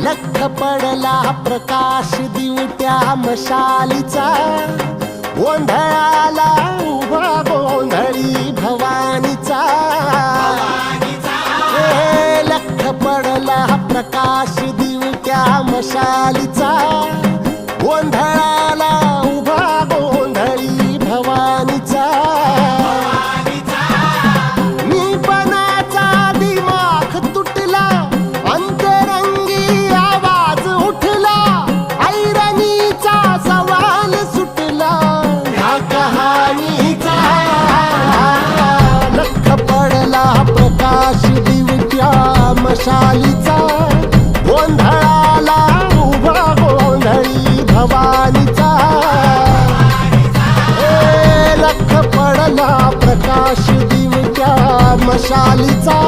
लख पडला प्रकाश दिवट्या मशालीचा, गोंधळाला उभा गोंधळी भवानीचा. लख पडला प्रकाश दिवट्या मशालीचा, गोंधळाला उभा गोंधळी भवानीचा. प्रकाश दिवट्या मशालीचा, गोंधळाला उभा गोंधळी भवानीचा. लख पडला प्रकाश दिवट्या मशालीचा,